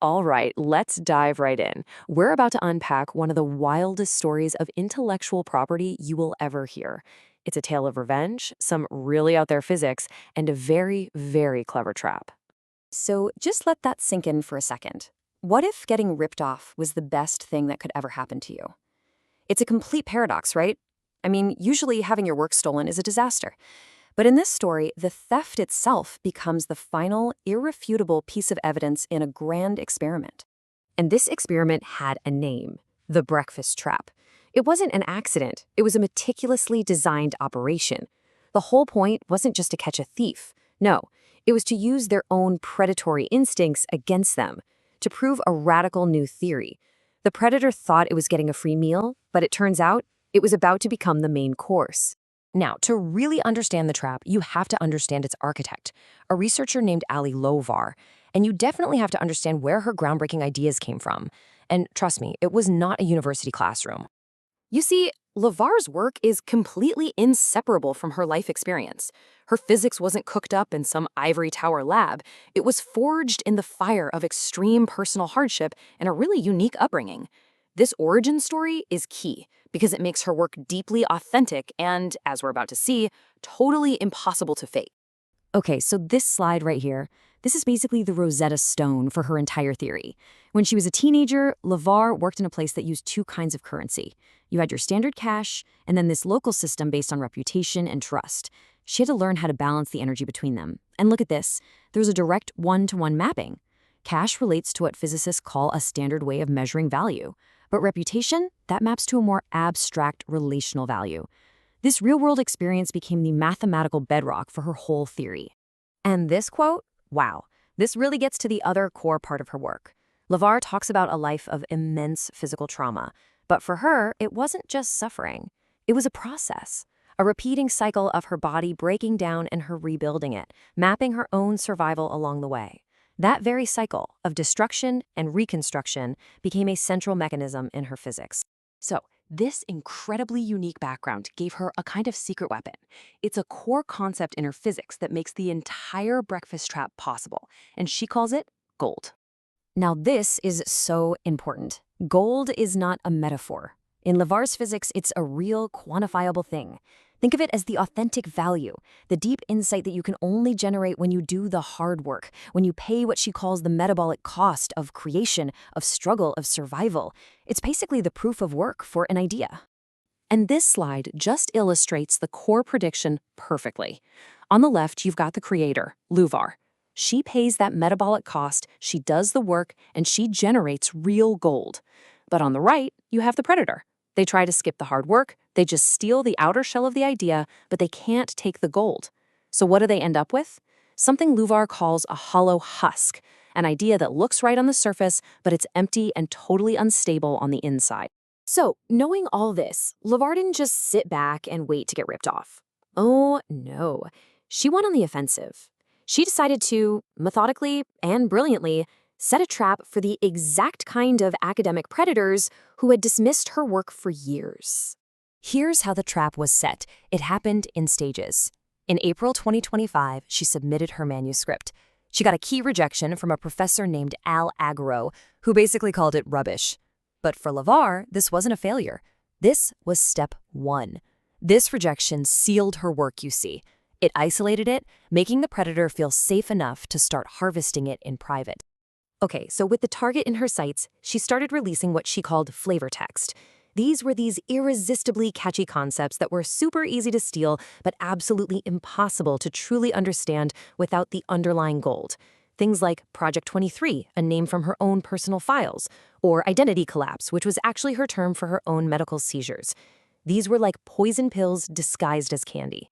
All right, let's dive right in. We're about to unpack one of the wildest stories of intellectual property you will ever hear. It's a tale of revenge, some really out there physics, and a very, very clever trap. So just let that sink in for a second. What if getting ripped off was the best thing that could ever happen to you? It's a complete paradox, right? I mean, usually having your work stolen is a disaster. But in this story, the theft itself becomes the final, irrefutable piece of evidence in a grand experiment. And this experiment had a name: the breakfast trap. It wasn't an accident, it was a meticulously designed operation. The whole point wasn't just to catch a thief. No, it was to use their own predatory instincts against them, to prove a radical new theory. The predator thought it was getting a free meal, but it turns out it was about to become the main course. Now, to really understand the trap, you have to understand its architect, a researcher named Ali Lovar, and you definitely have to understand where her groundbreaking ideas came from. And trust me, it was not a university classroom. You see, Lavar's work is completely inseparable from her life experience. Her physics wasn't cooked up in some ivory tower lab. It was forged in the fire of extreme personal hardship and a really unique upbringing. This origin story is key because it makes her work deeply authentic and, as we're about to see, totally impossible to fake. Okay, so this slide right here, this is basically the Rosetta Stone for her entire theory. When she was a teenager, Lavar worked in a place that used two kinds of currency. You had your standard cash, and then this local system based on reputation and trust. She had to learn how to balance the energy between them. And look at this. There's a direct one-to-one mapping. Cash relates to what physicists call a standard way of measuring value. But reputation, that maps to a more abstract relational value. This real-world experience became the mathematical bedrock for her whole theory. And this quote, wow, this really gets to the other core part of her work. Lavar talks about a life of immense physical trauma, but for her, it wasn't just suffering. It was a process, a repeating cycle of her body breaking down and her rebuilding it, mapping her own survival along the way. That very cycle of destruction and reconstruction became a central mechanism in her physics. So, this incredibly unique background gave her a kind of secret weapon. It's a core concept in her physics that makes the entire breakfast trap possible, and she calls it gold. Now, this is so important. Gold is not a metaphor. In Lavar's physics, it's a real, quantifiable thing. Think of it as the authentic value, the deep insight that you can only generate when you do the hard work, when you pay what she calls the metabolic cost of creation, of struggle, of survival. It's basically the proof of work for an idea. And this slide just illustrates the core prediction perfectly. On the left, you've got the creator, Luvar. She pays that metabolic cost, she does the work, and she generates real gold. But on the right, you have the predator. They try to skip the hard work, they just steal the outer shell of the idea, but they can't take the gold. So what do they end up with? Something Luvar calls a hollow husk, an idea that looks right on the surface, but it's empty and totally unstable on the inside. So, knowing all this, Lavar didn't just sit back and wait to get ripped off. Oh, no. She went on the offensive. She decided to, methodically and brilliantly, set a trap for the exact kind of academic predators who had dismissed her work for years. Here's how the trap was set. It happened in stages. In April 2025, she submitted her manuscript. She got a key rejection from a professor named Al Agro, who basically called it rubbish. But for Lavar, this wasn't a failure. This was step one. This rejection sealed her work, you see. It isolated it, making the predator feel safe enough to start harvesting it in private. Okay, so with the target in her sights, she started releasing what she called flavor text. These were these irresistibly catchy concepts that were super easy to steal, but absolutely impossible to truly understand without the underlying gold. Things like Project 23, a name from her own personal files, or identity collapse, which was actually her term for her own medical seizures. These were like poison pills disguised as candy.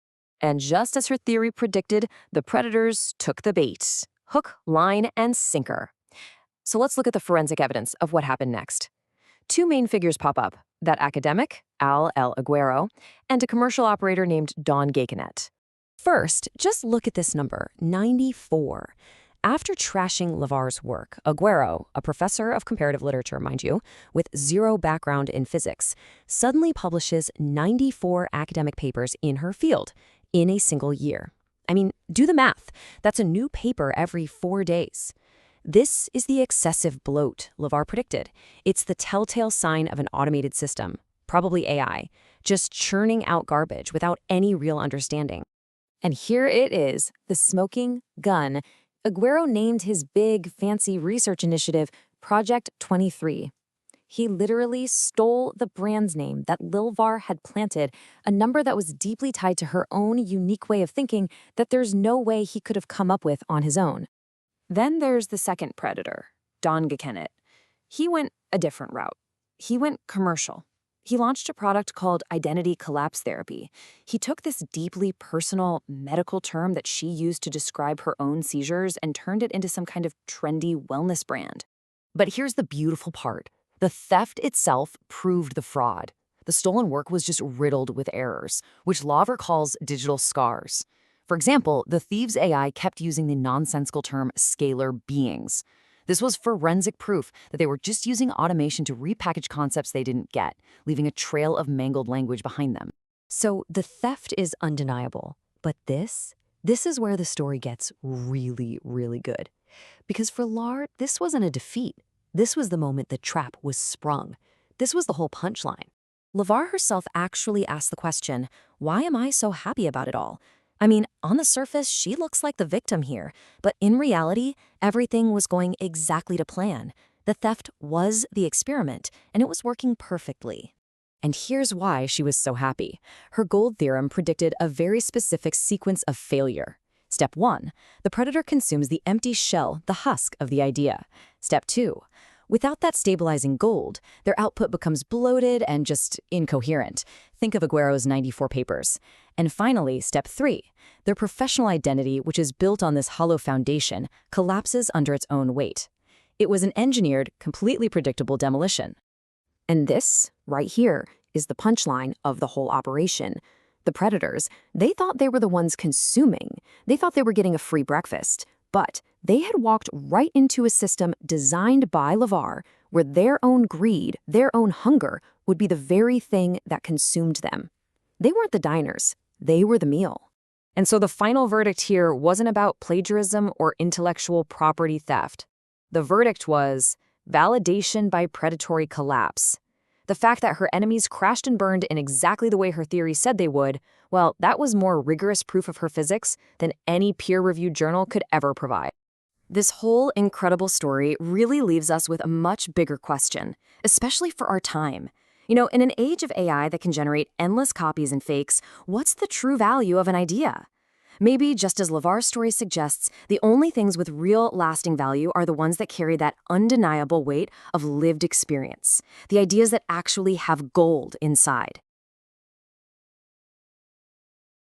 And just as her theory predicted, the predators took the bait. Hook, line, and sinker. So let's look at the forensic evidence of what happened next. Two main figures pop up, that academic, Al El Aguero, and a commercial operator named Don Gakenet. First, just look at this number, 94. After trashing Lavar's work, Aguero, a professor of comparative literature, mind you, with zero background in physics, suddenly publishes 94 academic papers in her field in a single year. I mean, do the math. That's a new paper every 4 days. This is the excessive bloat LeVar predicted. It's the telltale sign of an automated system, probably AI, just churning out garbage without any real understanding. And here it is, the smoking gun. Aguero named his big, fancy research initiative Project 23. He literally stole the brand's name that LeVar had planted, a number that was deeply tied to her own unique way of thinking that there's no way he could have come up with on his own. Then there's the second predator, Don Gekennett. He went a different route. He went commercial. He launched a product called Identity Collapse Therapy. He took this deeply personal medical term that she used to describe her own seizures and turned it into some kind of trendy wellness brand. But here's the beautiful part. The theft itself proved the fraud. The stolen work was just riddled with errors, which LeVar calls digital scars. For example, the thieves' AI kept using the nonsensical term scalar beings. This was forensic proof that they were just using automation to repackage concepts they didn't get, leaving a trail of mangled language behind them. So the theft is undeniable. But this is where the story gets really, really good. Because for Lard, this wasn't a defeat. This was the moment the trap was sprung. This was the whole punchline. LeVar herself actually asked the question, why am I so happy about it all? I mean, on the surface, she looks like the victim here, but in reality, everything was going exactly to plan. The theft was the experiment, and it was working perfectly. And here's why she was so happy. Her gold theorem predicted a very specific sequence of failure. Step 1, the predator consumes the empty shell, the husk of the idea. Step 2, without that stabilizing gold, their output becomes bloated and just incoherent. Think of Aguero's 94 papers. And finally, step 3, their professional identity, which is built on this hollow foundation, collapses under its own weight. It was an engineered, completely predictable demolition. And this, right here, is the punchline of the whole operation. The predators, they thought they were the ones consuming. They thought they were getting a free breakfast. But they had walked right into a system designed by LeVar, where their own greed, their own hunger, would be the very thing that consumed them. They weren't the diners. They were the meal. And so the final verdict here wasn't about plagiarism or intellectual property theft. The verdict was validation by predatory collapse. The fact that her enemies crashed and burned in exactly the way her theory said they would, well, that was more rigorous proof of her physics than any peer-reviewed journal could ever provide. This whole incredible story really leaves us with a much bigger question, especially for our time. You know, in an age of AI that can generate endless copies and fakes, what's the true value of an idea? Maybe, just as LeVar's story suggests, the only things with real lasting value are the ones that carry that undeniable weight of lived experience, the ideas that actually have gold inside.